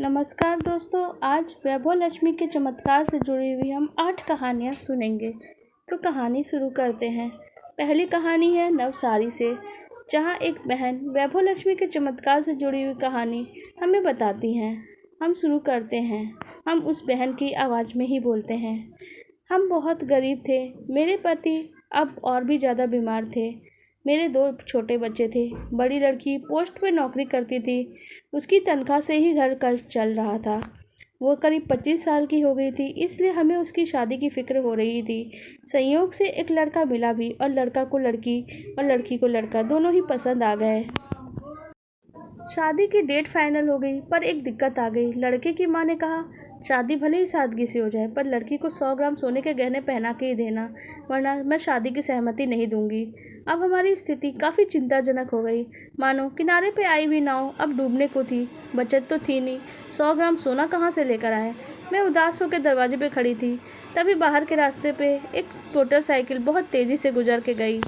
नमस्कार दोस्तों, आज वैभव लक्ष्मी के चमत्कार से जुड़ी हुई हम 8 कहानियाँ सुनेंगे। तो कहानी शुरू करते हैं। पहली कहानी है नवसारी से, जहाँ एक बहन वैभव लक्ष्मी के चमत्कार से जुड़ी हुई कहानी हमें बताती हैं। हम शुरू करते हैं। हम उस बहन की आवाज़ में ही बोलते हैं। हम बहुत गरीब थे। मेरे पति अब और भी ज़्यादा बीमार थे। मेरे 2 छोटे बच्चे थे। बड़ी लड़की पोस्ट पे नौकरी करती थी। उसकी तनख्वाह से ही घर खर्च चल रहा था। वो करीब 25 साल की हो गई थी, इसलिए हमें उसकी शादी की फ़िक्र हो रही थी। संयोग से एक लड़का मिला भी, और लड़का को लड़की और लड़की को लड़का दोनों ही पसंद आ गए। शादी की डेट फाइनल हो गई, पर एक दिक्कत आ गई। लड़के की माँ ने कहा, शादी भले ही सादगी से हो जाए, पर लड़की को 100 ग्राम सोने के गहने पहना के ही देना, वरना मैं शादी की सहमति नहीं दूंगी। अब हमारी स्थिति काफ़ी चिंताजनक हो गई। मानो किनारे पे आई हुई नाव अब डूबने को थी। बचत तो थी नहीं, 100 ग्राम सोना कहाँ से लेकर आए। मैं उदास होकर दरवाजे पे खड़ी थी। तभी बाहर के रास्ते पे एक मोटरसाइकिल बहुत तेज़ी से गुजर के गई।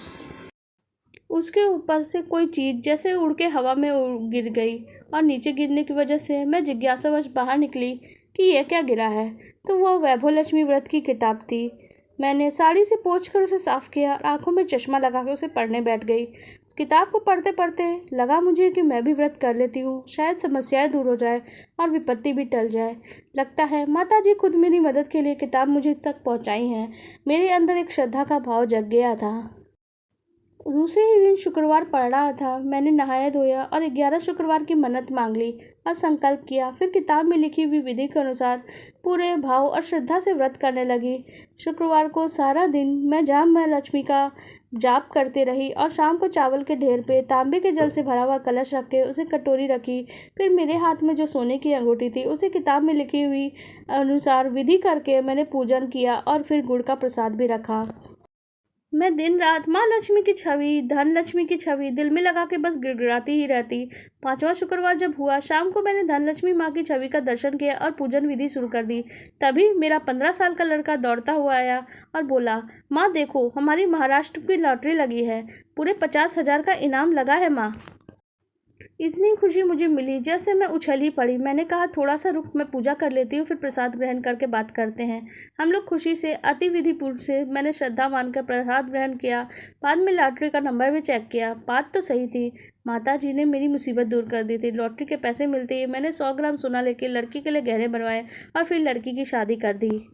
उसके ऊपर से कोई चीज़ जैसे उड़ के हवा में गिर गई, और नीचे गिरने की वजह से मैं जिज्ञासावश बाहर निकली कि यह क्या गिरा है। तो वो वैभव लक्ष्मी व्रत की किताब थी। मैंने साड़ी से पोंछकर उसे साफ़ किया और आंखों में चश्मा लगा के उसे पढ़ने बैठ गई। किताब को पढ़ते पढ़ते लगा मुझे कि मैं भी व्रत कर लेती हूँ, शायद समस्याएं दूर हो जाए और विपत्ति भी टल जाए। लगता है माता जी खुद मेरी मदद के लिए किताब मुझे तक पहुँचाई हैं। मेरे अंदर एक श्रद्धा का भाव जग गया था। दूसरे ही दिन शुक्रवार पड़ रहा था। मैंने नहाया धोया और 11 शुक्रवार की मन्नत मांग ली और संकल्प किया। फिर किताब में लिखी हुई विधि के अनुसार पूरे भाव और श्रद्धा से व्रत करने लगी। शुक्रवार को सारा दिन मैं जाम में लक्ष्मी का जाप करती रही, और शाम को चावल के ढेर पे तांबे के जल से भरा हुआ कलश रख के उसे कटोरी रखी। फिर मेरे हाथ में जो सोने की अंगूठी थी उसे किताब में लिखी हुई अनुसार विधि करके मैंने पूजन किया, और फिर गुड़ का प्रसाद भी रखा। मैं दिन रात माँ लक्ष्मी की छवि, धन लक्ष्मी की छवि दिल में लगा के बस गिड़गिड़ाती ही रहती। 5वां शुक्रवार जब हुआ, शाम को मैंने धन लक्ष्मी माँ की छवि का दर्शन किया और पूजन विधि शुरू कर दी। तभी मेरा 15 साल का लड़का दौड़ता हुआ आया और बोला, माँ देखो, हमारी महाराष्ट्र की लॉटरी लगी है, पूरे 50,000 का इनाम लगा है माँ। इतनी खुशी मुझे मिली जैसे मैं उछल ही पड़ी। मैंने कहा, थोड़ा सा रुक, मैं पूजा कर लेती हूँ, फिर प्रसाद ग्रहण करके बात करते हैं। हम लोग खुशी से अति विधिपूर्वक से मैंने श्रद्धा मानकर प्रसाद ग्रहण किया। बाद में लॉटरी का नंबर भी चेक किया। बात तो सही थी, माता जी ने मेरी मुसीबत दूर कर दी थी। लॉटरी के पैसे मिलते ही मैंने 100 ग्राम सोना लेके लड़की के लिए गहने बनवाए और फिर लड़की की शादी कर दी।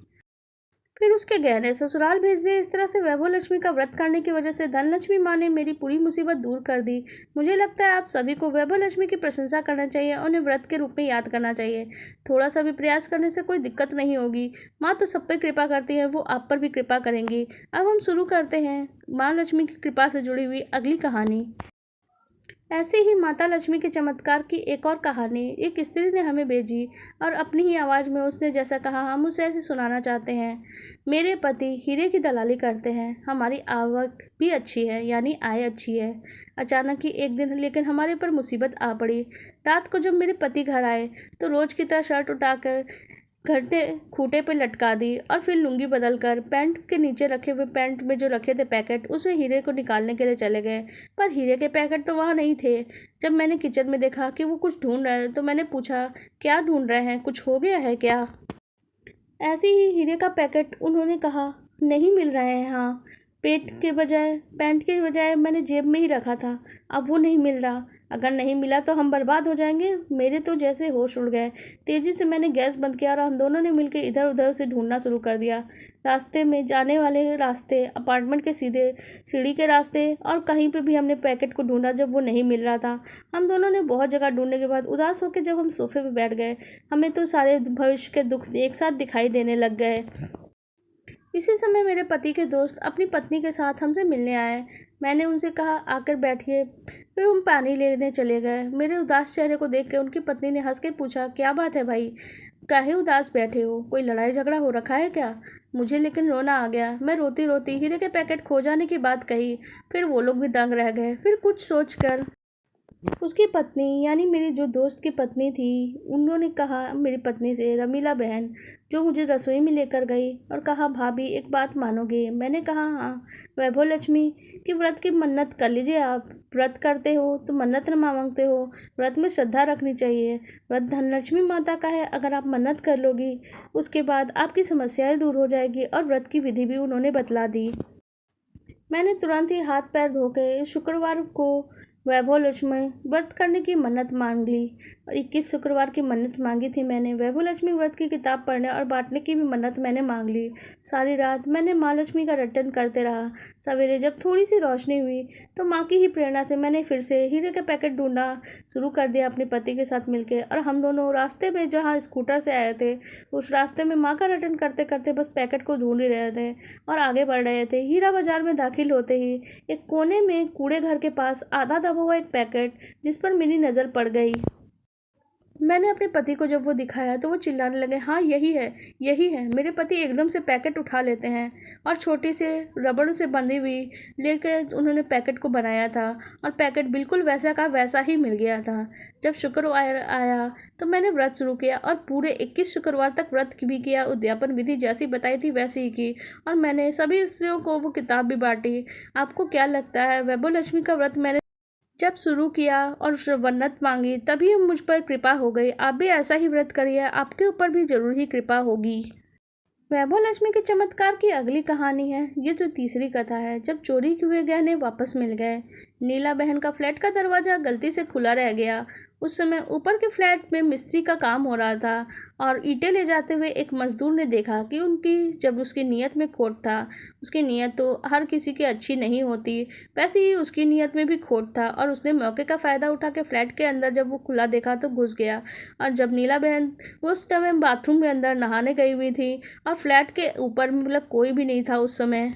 फिर उसके गहने ससुराल भेज दिए। इस तरह से वैभव लक्ष्मी का व्रत करने की वजह से धन लक्ष्मी माँ ने मेरी पूरी मुसीबत दूर कर दी। मुझे लगता है आप सभी को वैभव लक्ष्मी की प्रशंसा करना चाहिए और उन्हें व्रत के रूप में याद करना चाहिए। थोड़ा सा भी प्रयास करने से कोई दिक्कत नहीं होगी। माँ तो सब पर कृपा करती है, वो आप पर भी कृपा करेंगी। अब हम शुरू करते हैं माँ लक्ष्मी की कृपा से जुड़ी हुई अगली कहानी। ऐसे ही माता लक्ष्मी के चमत्कार की एक और कहानी एक स्त्री ने हमें भेजी, और अपनी ही आवाज़ में उसने जैसा कहा हम उसे ऐसे सुनाना चाहते हैं। मेरे पति हीरे की दलाली करते हैं। हमारी आवक भी अच्छी है, यानी आय अच्छी है। अचानक ही एक दिन लेकिन हमारे पर मुसीबत आ पड़ी। रात को जब मेरे पति घर आए तो रोज़ की तरह शर्ट उठाकर घंटे खूंटे पे लटका दी, और फिर लुंगी बदल कर पैंट के नीचे रखे हुए पैंट में जो रखे थे पैकेट, उसमें हीरे को निकालने के लिए चले गए। पर हीरे के पैकेट तो वहाँ नहीं थे। जब मैंने किचन में देखा कि वो कुछ ढूंढ रहे हैं तो मैंने पूछा, क्या ढूंढ रहे हैं, कुछ हो गया है क्या? ऐसे ही हीरे का पैकेट उन्होंने कहा, नहीं मिल रहे हैं। हाँ, पैंट के बजाय मैंने जेब में ही रखा था, अब वो नहीं मिल रहा। अगर नहीं मिला तो हम बर्बाद हो जाएंगे। मेरे तो जैसे होश उड़ गए। तेज़ी से मैंने गैस बंद किया और हम दोनों ने मिलकर इधर उधर उसे ढूंढना शुरू कर दिया। रास्ते में जाने वाले रास्ते, अपार्टमेंट के सीधे, सीढ़ी के रास्ते, और कहीं पे भी हमने पैकेट को ढूंढा। जब वो नहीं मिल रहा था, हम दोनों ने बहुत जगह ढूंढने के बाद उदास होकर जब हम सोफे पे बैठ गए, हमें तो सारे भविष्य के दुख एक साथ दिखाई देने लग गए। इसी समय मेरे पति के दोस्त अपनी पत्नी के साथ हमसे मिलने आए। मैंने उनसे कहा, आकर बैठिए। फिर हम पानी लेने चले गए। मेरे उदास चेहरे को देख के उनकी पत्नी ने हंस के पूछा, क्या बात है भाई, काहे उदास बैठे हो, कोई लड़ाई झगड़ा हो रखा है क्या? मुझे लेकिन रोना आ गया। मैं रोती रोती हीरे के पैकेट खो जाने की बात कही। फिर वो लोग भी दंग रह गए। फिर कुछ सोच कर उसकी पत्नी यानी मेरी जो दोस्त की पत्नी थी, उन्होंने कहा मेरी पत्नी से, रमीला बहन, जो मुझे रसोई में लेकर गई और कहा भाभी एक बात मानोगे? मैंने कहा हाँ। वैभव लक्ष्मी कि व्रत की मन्नत कर लीजिए। आप व्रत करते हो तो मन्नत न मांगते हो। व्रत में श्रद्धा रखनी चाहिए। व्रत धनलक्ष्मी माता का है। अगर आप मन्नत कर लोगी उसके बाद आपकी समस्याएं दूर हो जाएगी। और व्रत की विधि भी उन्होंने बतला दी। मैंने तुरंत ही हाथ पैर धो के शुक्रवार को वैभव लक्ष्मी व्रत करने की मन्नत मांग ली। और 21 शुक्रवार की मन्नत मांगी थी मैंने। वैभव लक्ष्मी व्रत की किताब पढ़ने और बांटने की भी मन्नत मैंने मांग ली। सारी रात मैंने माँ लक्ष्मी का रटन करते रहा। सवेरे जब थोड़ी सी रोशनी हुई तो माँ की ही प्रेरणा से मैंने फिर से हीरे का पैकेट ढूंढना शुरू कर दिया अपने पति के साथ मिलकर। और हम दोनों रास्ते में जहाँ स्कूटर से आए थे, उस रास्ते में माँ का रटन करते करते बस पैकेट को ढूंढ ही रहे थे और आगे बढ़ रहे थे। हीरा बाजार में दाखिल होते ही एक कोने में कूड़े घर के पास आधा दबा हुआ एक पैकेट जिस पर मेरी नज़र पड़ गई। मैंने अपने पति को जब वो दिखाया तो वो चिल्लाने लगे, हाँ यही है, यही है। मेरे पति एकदम से पैकेट उठा लेते हैं और छोटी से रबड़ से बंधी हुई लेकर उन्होंने पैकेट को बनाया था और पैकेट बिल्कुल वैसा का वैसा ही मिल गया था। जब शुक्रवार आया तो मैंने व्रत शुरू किया और पूरे 21 शुक्रवार तक व्रत भी किया। उद्यापन विधि जैसी बताई थी वैसी ही की और मैंने सभी स्त्रियों को वो किताब भी बांटी। आपको क्या लगता है, वैभव लक्ष्मी का व्रत मैंने जब शुरू किया और मन्नत मांगी तभी मुझ पर कृपा हो गई। आप भी ऐसा ही व्रत करिए, आपके ऊपर भी जरूर ही कृपा होगी। वैभव लक्ष्मी के चमत्कार की अगली कहानी है। ये जो तीसरी कथा है, जब चोरी हुए गहने वापस मिल गए। नीला बहन का फ्लैट का दरवाज़ा गलती से खुला रह गया। उस समय ऊपर के फ्लैट में मिस्त्री का काम हो रहा था और ईंटें ले जाते हुए एक मजदूर ने देखा कि जब उसकी नीयत में खोट था। उसकी नीयत तो हर किसी की अच्छी नहीं होती, वैसे ही उसकी नीयत में भी खोट था और उसने मौके का फ़ायदा उठा के फ्लैट के अंदर जब वो खुला देखा तो घुस गया। और जब नीला बहन उस टाइम बाथरूम में अंदर नहाने गई हुई थी और फ्लैट के ऊपर मतलब कोई भी नहीं था उस समय,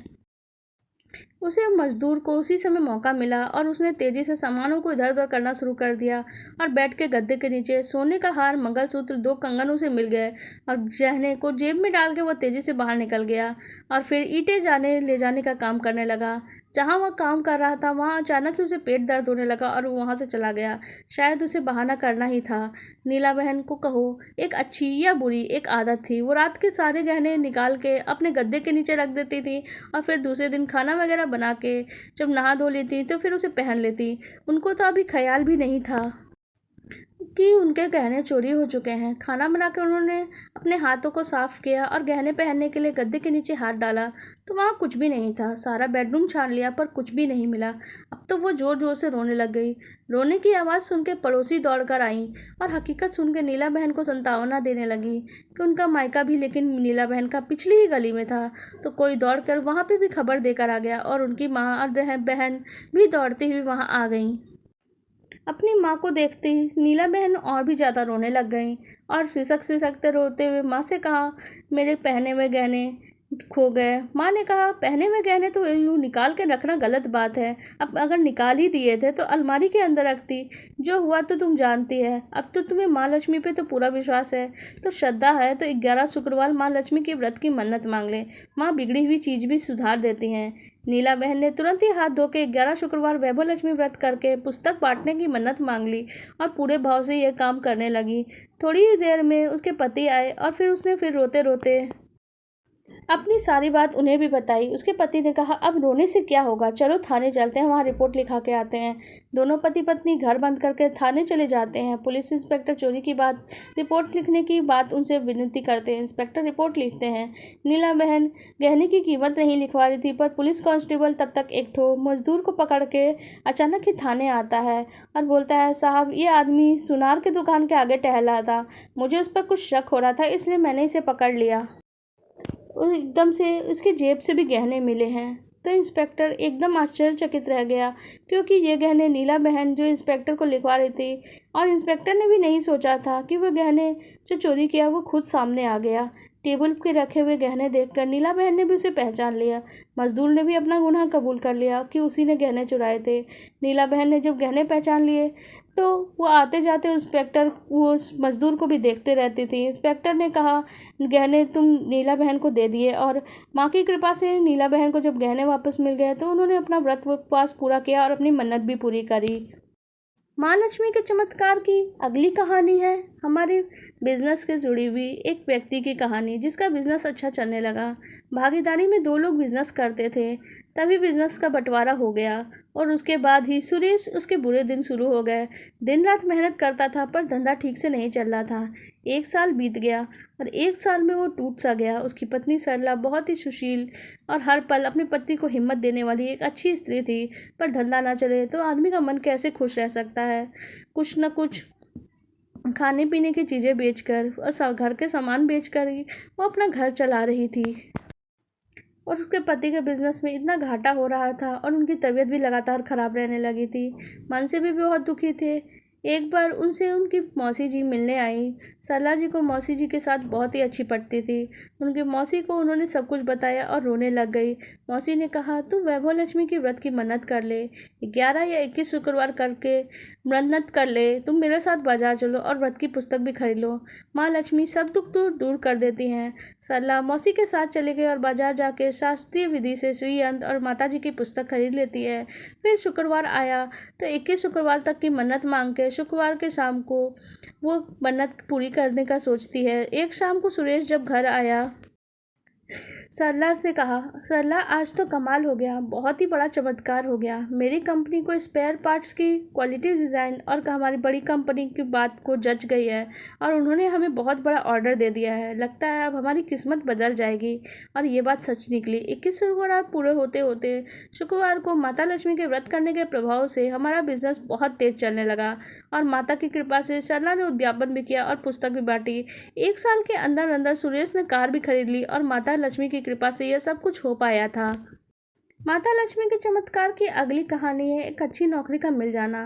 उसे मजदूर को उसी समय मौका मिला और उसने तेजी से सामानों को इधर उधर करना शुरू कर दिया। और बेड के गद्दे के नीचे सोने का हार, मंगलसूत्र, 2 कंगन उसे मिल गए और गहने को जेब में डाल के वो तेजी से बाहर निकल गया और फिर ईंटें ले जाने का काम करने लगा। जहाँ वह काम कर रहा था वहाँ अचानक ही उसे पेट दर्द होने लगा और वो वहाँ से चला गया। शायद उसे बहाना करना ही था। नीला बहन को कहो एक अच्छी या बुरी एक आदत थी, वो रात के सारे गहने निकाल के अपने गद्दे के नीचे रख देती थी और फिर दूसरे दिन खाना वगैरह बना के जब नहा धो लेती तो फिर उसे पहन लेती। उनको तो अभी ख्याल भी नहीं था कि उनके गहने चोरी हो चुके हैं। खाना बना के उन्होंने अपने हाथों को साफ किया और गहने पहनने के लिए गद्दे के नीचे हाथ डाला तो वहाँ कुछ भी नहीं था। सारा बेडरूम छान लिया पर कुछ भी नहीं मिला। अब तो वो जोर जोर से रोने लग गई। रोने की आवाज़ सुन के पड़ोसी दौड़ कर आई और हकीकत सुन के नीला बहन को संतावना देने लगी कि उनका मायका भी लेकिन नीला बहन का पिछली ही गली में था। तो कोई दौड़ कर वहाँ पर भी खबर देकर आ गया और उनकी माँ और बहन भी दौड़ती हुई वहाँ आ गई। अपनी माँ को देखती नीला बहन और भी ज़्यादा रोने लग गई और सिसकते रोते हुए माँ से कहा, मेरे पहने हुए गहने खो गए। माँ ने कहा, पहने हुए गहने तो यूँ निकाल के रखना गलत बात है। अब अगर निकाल ही दिए थे तो अलमारी के अंदर रखती। जो हुआ तो तुम जानती है। अब तो तुम्हें माँ लक्ष्मी पे तो पूरा विश्वास है, तो श्रद्धा है तो 11 शुक्रवार माँ लक्ष्मी के व्रत की मन्नत मांग ले। माँ बिगड़ी हुई चीज़ भी सुधार देती हैं। नीला बहन ने तुरंत ही हाथ धो के 11 शुक्रवार वैभव लक्ष्मी व्रत करके पुस्तक बांटने की मन्नत मांग ली और पूरे भाव से यह काम करने लगी। थोड़ी ही देर में उसके पति आए और फिर उसने रोते रोते अपनी सारी बात उन्हें भी बताई। उसके पति ने कहा, अब रोने से क्या होगा, चलो थाने चलते हैं, वहाँ रिपोर्ट लिखा के आते हैं। दोनों पति पत्नी घर बंद करके थाने चले जाते हैं। पुलिस इंस्पेक्टर चोरी की बात रिपोर्ट लिखने की बात उनसे विनती करते हैं। इंस्पेक्टर रिपोर्ट लिखते हैं। नीला बहन गहने की कीमत नहीं लिखवा रही थी पर पुलिस कांस्टेबल तब तक एक ठो मजदूर को पकड़ के अचानक ही थाने आता है और बोलता है, साहब ये आदमी सुनार की दुकान के आगे टहला था, मुझे उस पर कुछ शक हो रहा था इसलिए मैंने इसे पकड़ लिया और एकदम से उसकी जेब से भी गहने मिले हैं। तो इंस्पेक्टर एकदम आश्चर्यचकित रह गया क्योंकि ये गहने नीला बहन जो इंस्पेक्टर को लिखवा रही थी और इंस्पेक्टर ने भी नहीं सोचा था कि वो गहने जो चोरी किया वो खुद सामने आ गया। टेबल पे रखे हुए गहने देखकर नीला बहन ने भी उसे पहचान लिया। मजदूर ने भी अपना गुनाह कबूल कर लिया कि उसी ने गहने चुराए थे। नीला बहन ने जब गहने पहचान लिए तो वो आते जाते इंस्पेक्टर वो उस मजदूर को भी देखते रहती थी। इंस्पेक्टर ने कहा, गहने तुम नीला बहन को दे दिए और माँ की कृपा से नीला बहन को जब गहने वापस मिल गए तो उन्होंने अपना व्रत उपवास पूरा किया और अपनी मन्नत भी पूरी करी। माँ लक्ष्मी के चमत्कार की अगली कहानी है हमारे बिजनेस के जुड़ी हुई एक व्यक्ति की कहानी, जिसका बिजनेस अच्छा चलने लगा। भागीदारी में दो लोग बिजनेस करते थे, तभी बिजनेस का बंटवारा हो गया और उसके बाद ही सुरेश उसके बुरे दिन शुरू हो गए। दिन रात मेहनत करता था पर धंधा ठीक से नहीं चल रहा था। 1 साल बीत गया और 1 साल में वो टूट सा गया। उसकी पत्नी सरला बहुत ही सुशील और हर पल अपने पति को हिम्मत देने वाली एक अच्छी स्त्री थी, पर धंधा ना चले तो आदमी का मन कैसे खुश रह सकता है। कुछ न कुछ खाने पीने की चीज़ें बेचकर और घर के सामान बेचकर ही वो अपना घर चला रही थी। और उसके पति के बिजनेस में इतना घाटा हो रहा था और उनकी तबीयत भी लगातार ख़राब रहने लगी थी। मन से भी बहुत दुखी थे। एक बार उनसे उनकी मौसी जी मिलने आई। सरला जी को मौसी जी के साथ बहुत ही अच्छी पटती थी। उनकी मौसी को उन्होंने सब कुछ बताया और रोने लग गई। मौसी ने कहा, तू वैभव लक्ष्मी की व्रत की मन्नत कर ले, 11 या 21 शुक्रवार करके मन्नत कर ले। तुम मेरे साथ बाजार चलो और व्रत की पुस्तक भी खरीद लो, माँ लक्ष्मी सब दुख दूर कर देती हैं। सरला मौसी के साथ चले गए और बाजार जाके शास्त्रीय विधि से श्री यंत्र और माता जी की पुस्तक खरीद लेती है। फिर शुक्रवार आया तो 21 शुक्रवार तक की मन्नत मांग के शुक्रवार के शाम को वो मन्नत पूरी करने का सोचती है। एक शाम को सुरेश जब घर आया, सरला से कहा, सरला आज तो कमाल हो गया, बहुत ही बड़ा चमत्कार हो गया। मेरी कंपनी को स्पेयर पार्ट्स की क्वालिटी डिज़ाइन और हमारी बड़ी कंपनी की बात को जच गई है और उन्होंने हमें बहुत बड़ा ऑर्डर दे दिया है। लगता है अब हमारी किस्मत बदल जाएगी। और ये बात सच निकली। 21 शुक्रवार पूरे होते होते शुक्रवार को माता लक्ष्मी के व्रत करने के प्रभाव से हमारा बिजनेस बहुत तेज चलने लगा और माता की कृपा से सरला ने उद्यापन भी किया और पुस्तक भी बांटी। 1 साल के अंदर अंदर सुरेश ने कार भी खरीद ली और माता लक्ष्मी की कृपा से यह सब कुछ हो पाया था। माता लक्ष्मी के चमत्कार की अगली कहानी है एक अच्छी नौकरी का मिल जाना।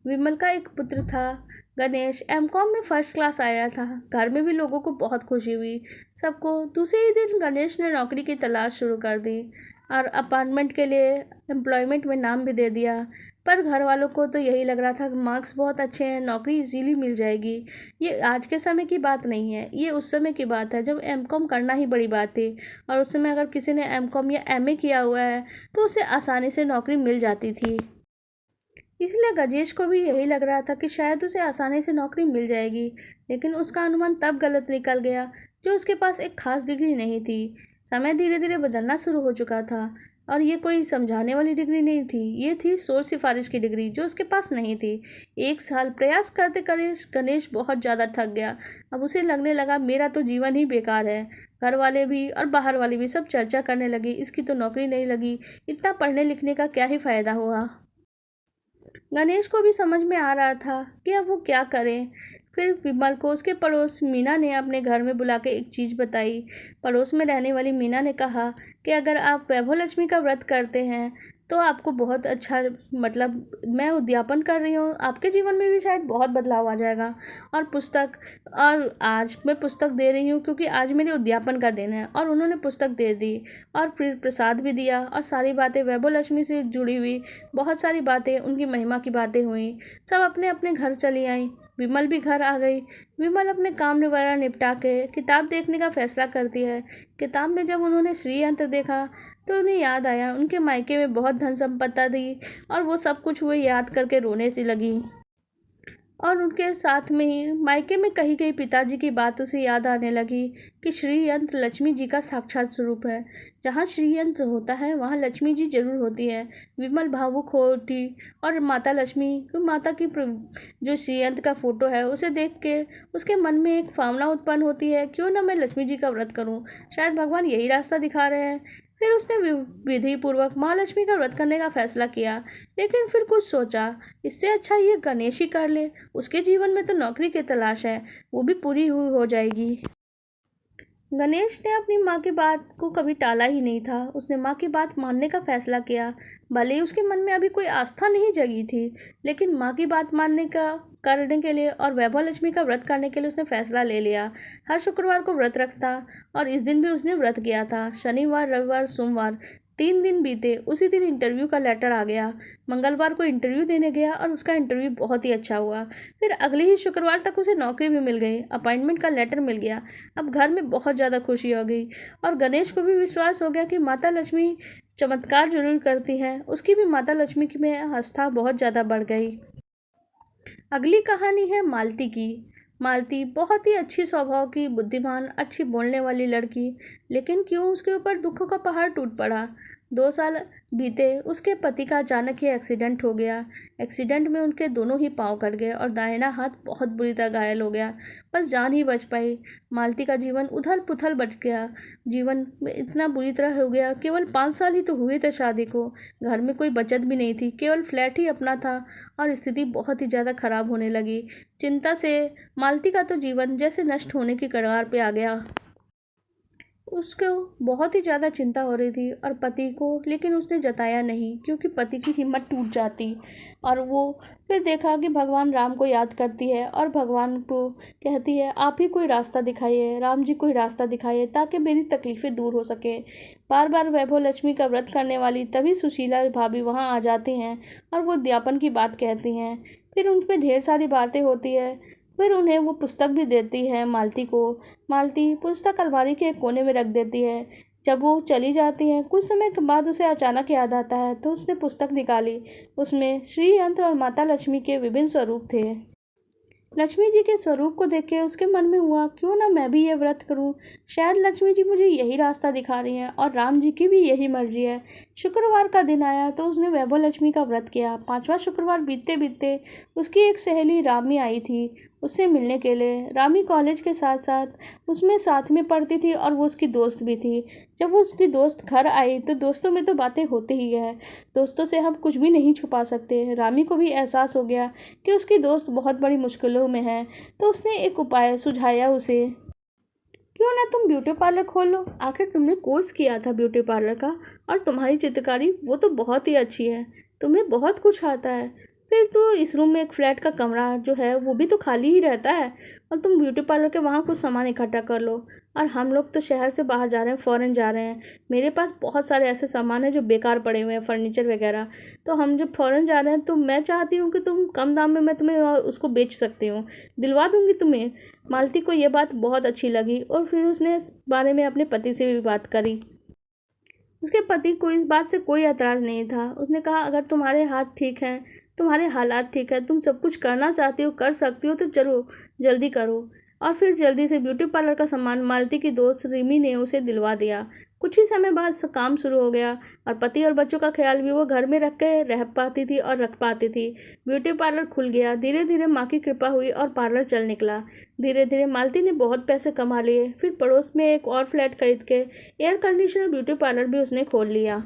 विमल का एक पुत्र था गणेश, एमकॉम में फर्स्ट क्लास आया था। घर में भी लोगों को बहुत खुशी हुई। सबको दूसरे ही दिन गणेश ने नौकरी की तलाश शुरू कर दी और अपार्टमेंट के लिए एम्प्लॉयमेंट में नाम भी दे दिया। पर घर वालों को तो यही लग रहा था कि मार्क्स बहुत अच्छे हैं, नौकरी इजीली मिल जाएगी। ये आज के समय की बात नहीं है, ये उस समय की बात है जब एमकॉम करना ही बड़ी बात थी। और उस समय अगर किसी ने एमकॉम या एमए किया हुआ है तो उसे आसानी से नौकरी मिल जाती थी। इसलिए गजेश को भी यही लग रहा था कि शायद उसे आसानी से नौकरी मिल जाएगी, लेकिन उसका अनुमान तब गलत निकल गया जो उसके पास एक खास डिग्री नहीं थी। समय धीरे धीरे बदलना शुरू हो चुका था और ये कोई समझाने वाली डिग्री नहीं थी, ये थी सोच सिफारिश की डिग्री जो उसके पास नहीं थी। 1 साल प्रयास करते गणेश बहुत ज़्यादा थक गया। अब उसे लगने लगा मेरा तो जीवन ही बेकार है। घर वाले भी और बाहर वाले भी सब चर्चा करने लगे, इसकी तो नौकरी नहीं लगी, इतना पढ़ने लिखने का क्या ही फ़ायदा हुआ। गणेश को भी समझ में आ रहा था कि अब वो क्या करे। फिर विमल को उसके पड़ोस मीना ने अपने घर में बुला के एक चीज़ बताई। पड़ोस में रहने वाली मीना ने कहा कि अगर आप वैभव लक्ष्मी का व्रत करते हैं तो आपको बहुत अच्छा, मतलब मैं उद्यापन कर रही हूँ, आपके जीवन में भी शायद बहुत बदलाव आ जाएगा। और आज मैं पुस्तक दे रही हूँ क्योंकि आज मेरे उद्यापन का दिन है। और उन्होंने पुस्तक दे दी और फिर प्रसाद भी दिया और सारी बातें वैभव लक्ष्मी से जुड़ी हुई बहुत सारी बातें, उनकी महिमा की बातें हुई। सब अपने अपने घर चली आई। विमल भी घर आ गई। विमल अपने काम वगैरह निपटा के किताब देखने का फैसला करती है। किताब में जब उन्होंने श्री यंत्र देखा तो उन्हें याद आया उनके मायके में बहुत धन संपत्ति थी और वो सब कुछ वो याद करके रोने सी लगी। और उनके साथ में ही मायके में कही गई पिताजी की बात उसे याद आने लगी कि श्री यंत्र लक्ष्मी जी का साक्षात स्वरूप है। जहाँ श्री यंत्र होता है वहाँ लक्ष्मी जी जरूर होती है। विमल भावुक हो उठी और माता लक्ष्मी, माता की जो श्री यंत्र का फोटो है उसे देख के उसके मन में एक भावना उत्पन्न होती है, क्यों ना मैं लक्ष्मी जी का व्रत करूँ, शायद भगवान यही रास्ता दिखा रहे हैं। फिर उसने विधि पूर्वक माँ लक्ष्मी का व्रत करने का फैसला किया, लेकिन फिर कुछ सोचा, इससे अच्छा ये गणेश ही कर ले, उसके जीवन में तो नौकरी की तलाश है, वो भी पूरी हुई हो जाएगी। गणेश ने अपनी माँ की बात को कभी टाला ही नहीं था। उसने माँ की बात मानने का फैसला किया। भले ही उसके मन में अभी कोई आस्था नहीं जगी थी, लेकिन माँ की बात करने के लिए और वैभव लक्ष्मी का व्रत करने के लिए उसने फैसला ले लिया। हर शुक्रवार को व्रत रखता और इस दिन भी उसने व्रत किया था। शनिवार, रविवार, सोमवार 3 दिन बीते। उसी दिन इंटरव्यू का लेटर आ गया। मंगलवार को इंटरव्यू देने गया और उसका इंटरव्यू बहुत ही अच्छा हुआ। फिर अगले ही शुक्रवार तक उसे नौकरी भी मिल गई, अपॉइंटमेंट का लेटर मिल गया। अब घर में बहुत ज़्यादा खुशी हो गई और गणेश को भी विश्वास हो गया कि माता लक्ष्मी चमत्कार जरूर करती है। उसकी भी माता लक्ष्मी की में आस्था बहुत ज़्यादा बढ़ गई। अगली कहानी है मालती की। मालती बहुत ही अच्छी स्वभाव की, बुद्धिमान, अच्छी बोलने वाली लड़की, लेकिन क्यों उसके ऊपर दुखों का पहाड़ टूट पड़ा। 2 साल बीते, उसके पति का अचानक ही एक्सीडेंट हो गया। एक्सीडेंट में उनके दोनों ही पाँव कट गए और दाहिना हाथ बहुत बुरी तरह घायल हो गया। बस जान ही बच पाई। मालती का जीवन उथल पुथल बच गया। जीवन में इतना बुरी तरह हो गया। केवल 5 साल ही तो हुए थे शादी को। घर में कोई बचत भी नहीं थी, केवल फ्लैट ही अपना था और स्थिति बहुत ही ज़्यादा खराब होने लगी। चिंता से मालती का तो जीवन जैसे नष्ट होने की कगार पे आ गया। उसको बहुत ही ज़्यादा चिंता हो रही थी और पति को, लेकिन उसने जताया नहीं क्योंकि पति की हिम्मत टूट जाती। और वो फिर देखा कि भगवान राम को याद करती है और भगवान को कहती है, आप ही कोई रास्ता दिखाइए, राम जी कोई रास्ता दिखाइए ताकि मेरी तकलीफ़ें दूर हो सके। बार बार वैभव लक्ष्मी का व्रत करने वाली तभी सुशीला भाभी वहाँ आ जाती हैं और वो अध्यापन की बात कहती हैं। फिर उन पर ढेर सारी बातें होती है। फिर उन्हें वो पुस्तक भी देती है मालती को। मालती पुस्तक अलमारी के एक कोने में रख देती है। जब वो चली जाती है, कुछ समय के बाद उसे अचानक याद आता है तो उसने पुस्तक निकाली। उसमें श्री यंत्र और माता लक्ष्मी के विभिन्न स्वरूप थे। लक्ष्मी जी के स्वरूप को देख के उसके मन में हुआ, क्यों ना मैं भी ये व्रत करूं। शायद लक्ष्मी जी मुझे यही रास्ता दिखा रही हैं और राम जी की भी यही मर्जी है। शुक्रवार का दिन आया तो उसने वैभव लक्ष्मी का व्रत किया। 5वां शुक्रवार बीतते बीतते उसकी एक सहेली रामी आई थी उससे मिलने के लिए। रामी कॉलेज के साथ साथ उसमें साथ में पढ़ती थी और वो उसकी दोस्त भी थी। जब वो उसकी दोस्त घर आई तो दोस्तों में तो बातें होती ही है। दोस्तों से हम कुछ भी नहीं छुपा सकते। रामी को भी एहसास हो गया कि उसकी दोस्त बहुत बड़ी मुश्किलों में है, तो उसने एक उपाय सुझाया उसे, क्यों ना तुम ब्यूटी पार्लर खोल लो। आखिर तुमने कोर्स किया था ब्यूटी पार्लर का और तुम्हारी चित्रकारी वो तो बहुत ही अच्छी है, तुम्हें बहुत कुछ आता है। फिर तो इस रूम में एक फ्लैट का कमरा जो है वो भी तो खाली ही रहता है और तुम ब्यूटी पार्लर के वहाँ कुछ सामान इकट्ठा कर लो। और हम लोग तो शहर से बाहर जा रहे हैं, फ़ॉरेन जा रहे हैं। मेरे पास बहुत सारे ऐसे सामान हैं जो बेकार पड़े हुए हैं, फर्नीचर वगैरह। तो हम जब फ़ॉरेन जा रहे हैं तो मैं चाहती हूँ कि तुम कम दाम में मैं तुम्हें उसको बेच सकती हूँ, दिलवा दूँगी तुम्हें। मालती को ये बात बहुत अच्छी लगी और फिर उसने इस बारे में अपने पति से भी बात करी। उसके पति को इस बात से कोई एतराज़ नहीं था। उसने कहा, अगर तुम्हारे हाथ ठीक हैं, तुम्हारे हालात ठीक है, तुम सब कुछ करना चाहती हो, कर सकती हो, तो चलो जल्दी करो। और फिर जल्दी से ब्यूटी पार्लर का सामान मालती की दोस्त रिमी ने उसे दिलवा दिया। कुछ ही समय बाद काम शुरू हो गया और पति और बच्चों का ख्याल भी वो घर में रख के रह पाती थी और रख पाती थी। ब्यूटी पार्लर खुल गया। धीरे धीरे माँ की कृपा हुई और पार्लर चल निकला। धीरे धीरे मालती ने बहुत पैसे कमा लिए। फिर पड़ोस में एक और फ्लैट खरीद के एयर कंडीशनर ब्यूटी पार्लर भी उसने खोल लिया।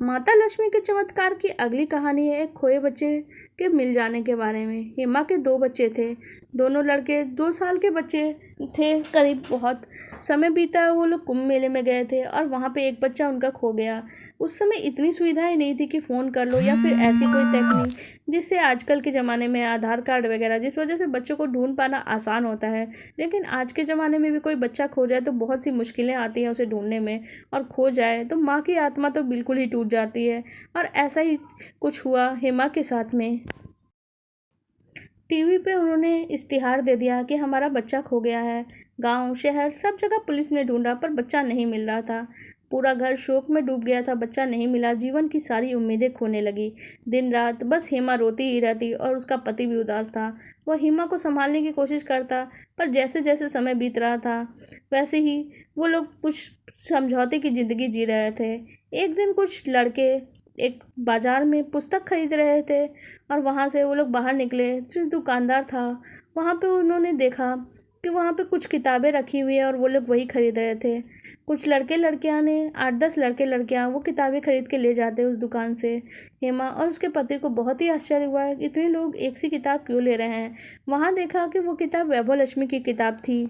माता लक्ष्मी के चमत्कार की अगली कहानी है एक खोए बच्चे के मिल जाने के बारे में। हेमा के 2 बच्चे थे। दोनों लड़के 2 साल के बच्चे थे करीब। बहुत समय बीता, वो लोग कुंभ मेले में गए थे और वहाँ पे एक बच्चा उनका खो गया। उस समय इतनी सुविधाएं नहीं थी कि फ़ोन कर लो या फिर ऐसी कोई टेक्निक जिससे आजकल के ज़माने में आधार कार्ड वगैरह, जिस वजह से बच्चों को ढूंढ पाना आसान होता है। लेकिन आज के ज़माने में भी कोई बच्चा खो जाए तो बहुत सी मुश्किलें आती हैं उसे ढूंढने में, और खो जाए तो माँ की आत्मा तो बिल्कुल ही टूट जाती है। और ऐसा ही कुछ हुआ हेमा के साथ में। टीवी पे उन्होंने इश्तिहार दे दिया कि हमारा बच्चा खो गया है। गांव शहर सब जगह पुलिस ने ढूंढा पर बच्चा नहीं मिल रहा था। पूरा घर शोक में डूब गया था। बच्चा नहीं मिला, जीवन की सारी उम्मीदें खोने लगी। दिन रात बस हेमा रोती ही रहती और उसका पति भी उदास था। वह हेमा को संभालने की कोशिश करता, पर जैसे जैसे समय बीत रहा था वैसे ही वो लोग कुछ समझौते की ज़िंदगी जी रहे थे। एक दिन कुछ लड़के एक बाजार में पुस्तक खरीद रहे थे और वहाँ से वो लोग बाहर निकले। जो दुकानदार था वहाँ पे उन्होंने देखा कि वहाँ पे कुछ किताबें रखी हुई है और वो लोग वही खरीद रहे थे। कुछ लड़के लड़कियाँ ने 8-10 लड़के लड़कियाँ वो किताबें खरीद के ले जाते उस दुकान से। हेमा और उसके पति को बहुत ही आश्चर्य हुआ कि इतने लोग एक सी किताब क्यों ले रहे हैं। वहाँ देखा कि वो किताब वैभव लक्ष्मी की किताब थी।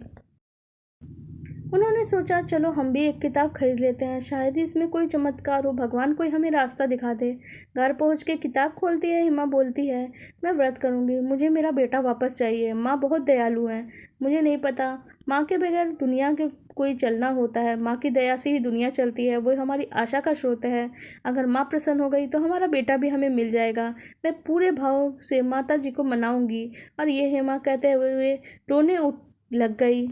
उन्होंने सोचा, चलो हम भी एक किताब खरीद लेते हैं, शायद ही इसमें कोई चमत्कार हो, भगवान कोई हमें रास्ता दिखा दे। घर पहुंच के किताब खोलती है। हेमा बोलती है, मैं व्रत करूंगी, मुझे मेरा बेटा वापस चाहिए। माँ बहुत दयालु हैं, मुझे नहीं पता माँ के बगैर दुनिया के कोई चलना होता है। माँ की दया से ही दुनिया चलती है, वो हमारी आशा का स्रोत है। अगर माँ प्रसन्न हो गई तो हमारा बेटा भी हमें मिल जाएगा। मैं पूरे भाव से माता जी को मनाऊंगी। और ये हेमा कहते हुए रोने लग गई।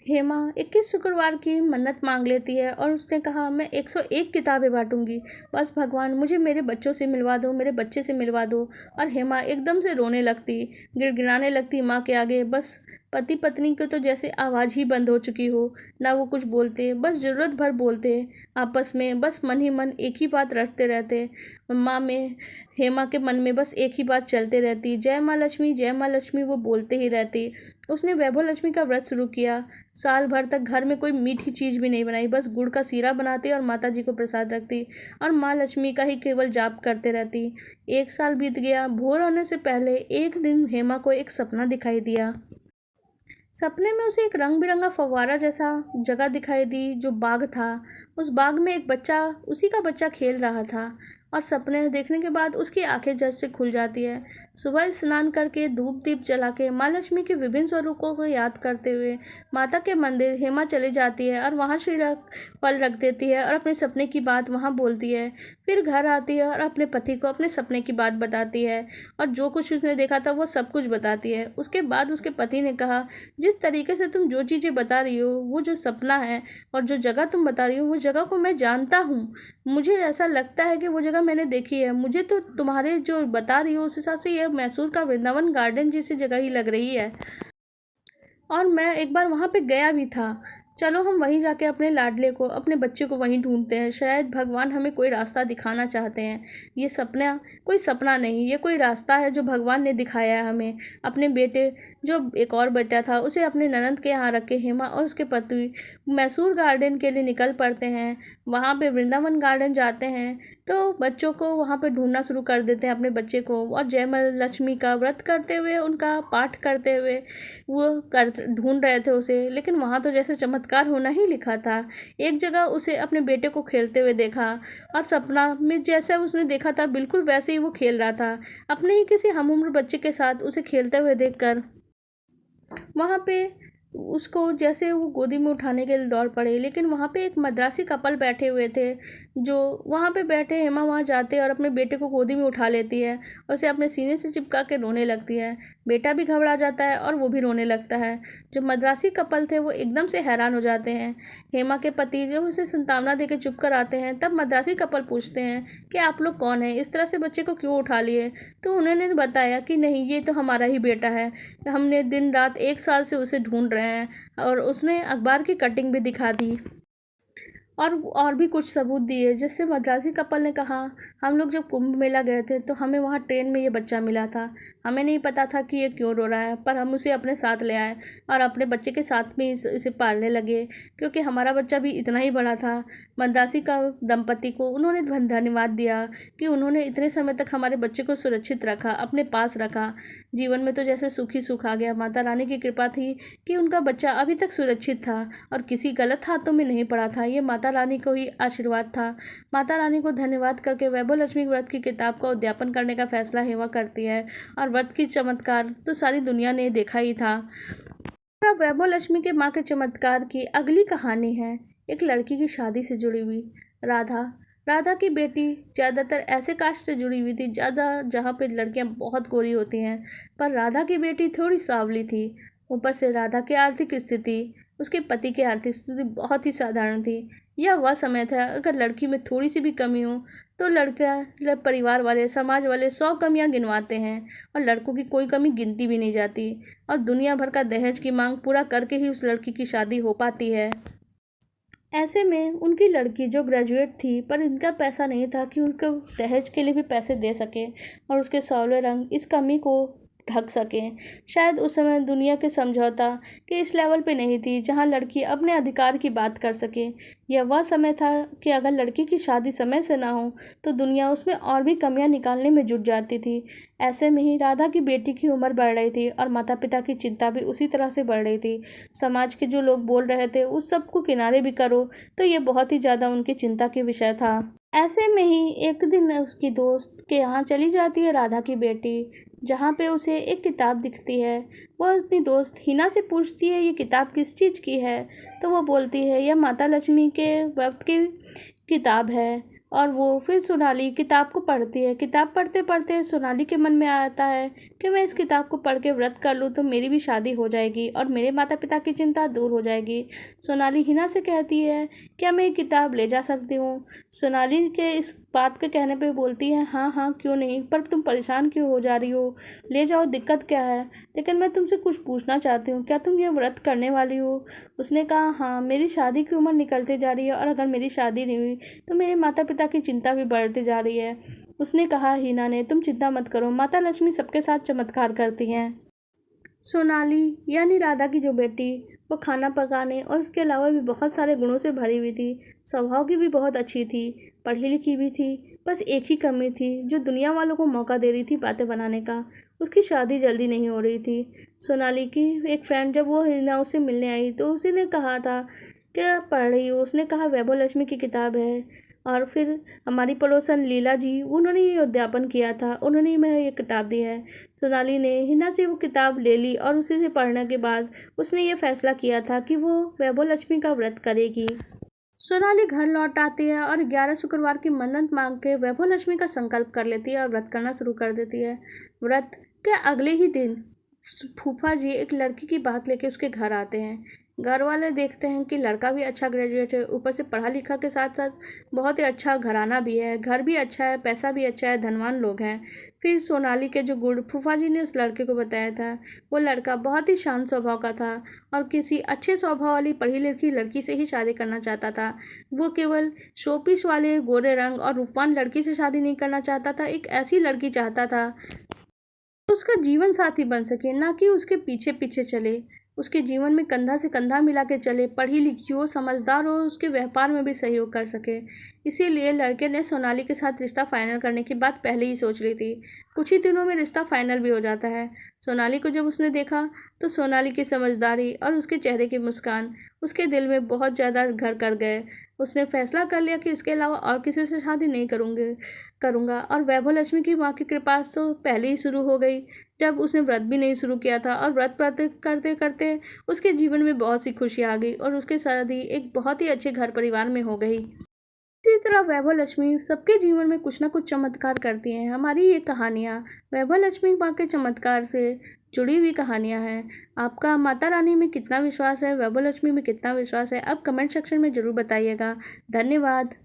हेमा 21 शुक्रवार की मन्नत मांग लेती है और उसने कहा, मैं 101 किताबें बांटूंगी, बस भगवान मुझे मेरे बच्चों से मिलवा दो, मेरे बच्चे से मिलवा दो। और हेमा एकदम से रोने लगती, गिड़गिड़ाने लगती माँ के आगे। बस पति पत्नी को तो जैसे आवाज़ ही बंद हो चुकी हो, ना वो कुछ बोलते, बस ज़रूरत भर बोलते आपस में, बस मन ही मन एक ही बात रटते रहते। माँ में हेमा के मन में बस एक ही बात चलते रहती, जय माँ लक्ष्मी, जय माँ लक्ष्मी, वो बोलते ही रहती। उसने वैभव लक्ष्मी का व्रत शुरू किया। साल भर तक घर में कोई मीठी चीज़ भी नहीं बनाई, बस गुड़ का सीरा बनाती और माता जी को प्रसाद रखती और माँ लक्ष्मी का ही केवल जाप करते रहती। 1 साल बीत गया। भोर होने से पहले एक दिन हेमा को एक सपना दिखाई दिया। सपने में उसे एक रंग बिरंगा फव्वारा जैसा जगह दिखाई दी जो बाग था। उस बाग में एक बच्चा, उसी का बच्चा खेल रहा था और सपने देखने के बाद उसकी आंखें झट से खुल जाती है। सुबह स्नान करके धूप दीप जला के माँ लक्ष्मी के विभिन्न स्वरूपों को याद करते हुए माता के मंदिर हेमा चली जाती है और वहाँ श्री फल रख देती है और अपने सपने की बात वहाँ बोलती है। फिर घर आती है और अपने पति को अपने सपने की बात बताती है और जो कुछ उसने देखा था वो सब कुछ बताती है। उसके बाद उसके पति ने कहा, जिस तरीके से तुम जो चीज़ें बता रही हो, वो जो सपना है और जो जगह तुम बता रही हो, वो जगह को मैं जानता हूँ। मुझे ऐसा लगता है कि वो जगह मैंने देखी है। मुझे तो तुम्हारे जो बता रही हो उस हिसाब से यह मैसूर का वृंदावन गार्डन जैसी जगह ही लग रही है और मैं एक बार वहाँ पे गया भी था। चलो हम वहीं जाके अपने लाडले को, अपने बच्चे को वहीं ढूंढते हैं। शायद भगवान हमें कोई रास्ता दिखाना चाहते हैं। ये सपना कोई सपना नहीं, ये कोई रास्ता है जो भगवान ने दिखाया है हमें। अपने बेटे, जो एक और बेटा था, उसे अपने ननंद के यहाँ रख के हेमा और उसके पति मैसूर गार्डन के लिए निकल पड़ते हैं। वहाँ पे वृंदावन गार्डन जाते हैं तो बच्चों को वहाँ पे ढूंढना शुरू कर देते हैं, अपने बच्चे को। और जय माँ लक्ष्मी का व्रत करते हुए, उनका पाठ करते हुए वो कर ढूंढ रहे थे उसे। लेकिन वहाँ तो जैसे चमत्कार होना ही लिखा था। एक जगह उसे अपने बेटे को खेलते हुए देखा और सपना में जैसा उसने देखा था बिल्कुल वैसे ही वो खेल रहा था, अपने ही किसी हमउम्र बच्चे के साथ उसे खेलते हुए देखकर वहाँ पे उसको जैसे वो गोदी में उठाने के लिए दौड़ पड़े। लेकिन वहाँ पे एक मद्रासी कपल बैठे हुए थे, जो वहाँ पे बैठे हेमा वहाँ जाते और अपने बेटे को गोदी में उठा लेती है और उसे अपने सीने से चिपका के रोने लगती है। बेटा भी घबरा जाता है और वो भी रोने लगता है। जो मद्रासी कपल थे वो एकदम से हैरान हो जाते हैं। हेमा के पति जब उसे सांत्वना दे के चुप कर आते हैं, तब मद्रासी कपल पूछते हैं कि आप लोग कौन हैं, इस तरह से बच्चे को क्यों उठा लिए। तो उन्होंने बताया कि नहीं, ये तो हमारा ही बेटा है, हमने दिन रात 1 साल से उसे ढूंढ रहे हैं। और उसने अखबार की कटिंग भी दिखा दी और भी कुछ सबूत दिए। जिससे मद्रासी कपल ने कहा, हम लोग जब कुंभ मेला गए थे तो हमें वहाँ ट्रेन में ये बच्चा मिला था। हमें नहीं पता था कि ये क्यों रो रहा है, पर हम उसे अपने साथ ले आए और अपने बच्चे के साथ में इसे पालने लगे, क्योंकि हमारा बच्चा भी इतना ही बड़ा था। मद्रासी का दंपति को उन्होंने धन्यवाद दिया कि उन्होंने इतने समय तक हमारे बच्चे को सुरक्षित रखा, अपने पास रखा। जीवन में तो जैसे सुख ही सुख आ गया। माता रानी की कृपा थी कि उनका बच्चा अभी तक सुरक्षित था और किसी गलत हाथों में नहीं पड़ा था। ये माता रानी को ही आशीर्वाद था। माता रानी को धन्यवाद करके वैभव लक्ष्मी व्रत की किताब का उद्यापन करने का फैसला हेमा करती है और व्रत की चमत्कार तो सारी दुनिया ने देखा ही था। अब वैभव लक्ष्मी के माँ के चमत्कार की अगली कहानी है एक लड़की की शादी से जुड़ी हुई। राधा की बेटी ज़्यादातर ऐसे कास्ट से जुड़ी हुई थी जहाँ पे लड़कियाँ बहुत गोरी होती हैं, पर राधा की बेटी थोड़ी सांवली थी। ऊपर से राधा की आर्थिक स्थिति, उसके पति की आर्थिक स्थिति बहुत ही साधारण थी। यह वह समय था अगर लड़की में थोड़ी सी भी कमी हो तो लड़का परिवार वाले, समाज वाले 100 कमियां गिनवाते हैं और लड़कों की कोई कमी गिनती भी नहीं जाती और दुनिया भर का दहेज की मांग पूरा करके ही उस लड़की की शादी हो पाती है। ऐसे में उनकी लड़की जो ग्रेजुएट थी, पर इनका पैसा नहीं था कि उनको दहेज के लिए भी पैसे दे सके और उसके सांवले रंग इस कमी को ढक सकें। शायद उस समय दुनिया के समझौता के इस लेवल पे नहीं थी जहां लड़की अपने अधिकार की बात कर सके। यह वह समय था कि अगर लड़की की शादी समय से ना हो तो दुनिया उसमें और भी कमियां निकालने में जुट जाती थी। ऐसे में ही राधा की बेटी की उम्र बढ़ रही थी और माता पिता की चिंता भी उसी तरह से बढ़ रही थी। समाज के जो लोग बोल रहे थे उस सब को किनारे भी करो, तो ये बहुत ही ज़्यादा उनकी चिंता के विषय था। ऐसे में ही एक दिन उसकी दोस्त के यहाँ चली जाती है राधा की बेटी, जहाँ पे उसे एक किताब दिखती है। वह अपनी दोस्त हिना से पूछती है ये किताब किस चीज़ की है, तो वह बोलती है यह माता लक्ष्मी के व्रत की किताब है। और वो फिर सोनाली किताब को पढ़ती है। किताब पढ़ते पढ़ते सोनाली के मन में आता है कि मैं इस किताब को पढ़ के व्रत कर लूँ तो मेरी भी शादी हो जाएगी और मेरे माता पिता की चिंता दूर हो जाएगी। सोनाली हिना से कहती है, क्या मैं ये किताब ले जा सकती हूँ? सोनाली के इस बात के कहने पे बोलती है, हाँ हाँ क्यों नहीं, पर तुम परेशान क्यों हो जा रही हो? ले जाओ, दिक्कत क्या है? लेकिन मैं तुमसे कुछ पूछना चाहती हूँ, क्या तुम ये व्रत करने वाली हो? उसने कहा, हाँ, मेरी शादी की उम्र निकलती जा रही है और अगर मेरी शादी नहीं हुई तो मेरे माता पिता की चिंता भी बढ़ती जा रही है। उसने कहा, हिना ने, तुम चिंता मत करो, माता लक्ष्मी सबके साथ चमत्कार करती हैं। सोनाली यानी राधा की जो बेटी, वो खाना पकाने और उसके अलावा भी बहुत सारे गुणों से भरी हुई थी। स्वभाव की भी बहुत अच्छी थी, पढ़ी लिखी भी थी। बस एक ही कमी थी जो दुनिया वालों को मौका दे रही थी बातें बनाने का, उसकी शादी जल्दी नहीं हो रही थी। सोनाली की एक फ्रेंड जब वो हिना उससे मिलने आई तो उसी ने कहा था, क्या पढ़ रही हो? उसने कहा, वैभव लक्ष्मी की किताब है। और फिर हमारी पड़ोसन लीला जी, उन्होंने ये अध्यापन किया था, उन्होंने ही मैं ये किताब दी है। सोनाली ने हिना से वो किताब ले ली और उसी से पढ़ने के बाद उसने ये फैसला किया था कि वो वैभव लक्ष्मी का व्रत करेगी। सोनाली घर लौट आती है और 11 शुक्रवार की मन्नत मांग के वैभव लक्ष्मी का संकल्प कर लेती है और व्रत करना शुरू कर देती है। व्रत के अगले ही दिन फूफा जी एक लड़की की बात लेके उसके घर आते हैं। घर वाले देखते हैं कि लड़का भी अच्छा ग्रेजुएट है, ऊपर से पढ़ा लिखा के साथ साथ बहुत ही अच्छा घराना भी है, घर भी अच्छा है, पैसा भी अच्छा है, धनवान लोग हैं। फिर सोनाली के जो गुण फूफा जी ने उस लड़के को बताया था, वो लड़का बहुत ही शांत स्वभाव का था और किसी अच्छे स्वभाव वाली पढ़ी लिखी लड़की से ही शादी करना चाहता था। वो केवल शोपीस वाले गोरे रंग और रूपवान लड़की से शादी नहीं करना चाहता था, एक ऐसी लड़की चाहता था उसका जीवन साथी बन सके, ना कि उसके पीछे पीछे चले, उसके जीवन में कंधा से कंधा मिला के चले, पढ़ी लिखी हो, समझदार हो, उसके व्यापार में भी सहयोग कर सके। इसीलिए लड़के ने सोनाली के साथ रिश्ता फाइनल करने की बात पहले ही सोच ली थी। कुछ ही दिनों में रिश्ता फाइनल भी हो जाता है। सोनाली को जब उसने देखा तो सोनाली की समझदारी और उसके चेहरे की मुस्कान उसके दिल में बहुत ज़्यादा घर कर गए। उसने फैसला कर लिया कि इसके अलावा और किसी से शादी नहीं करूँगा। और वैभव लक्ष्मी की माँ की कृपा तो पहले ही शुरू हो गई जब उसने व्रत भी नहीं शुरू किया था, और व्रत करते करते उसके जीवन में बहुत सी खुशियाँ आ गई और उसकी शादी एक बहुत ही अच्छे घर परिवार में हो गई। इसी तरह वैभव लक्ष्मी सबके जीवन में कुछ ना कुछ चमत्कार करती हैं। हमारी ये कहानियाँ वैभव लक्ष्मी माँ के चमत्कार से जुड़ी हुई कहानियाँ हैं। आपका माता रानी में कितना विश्वास है, वैभव लक्ष्मी में कितना विश्वास है, आप कमेंट सेक्शन में ज़रूर बताइएगा। धन्यवाद।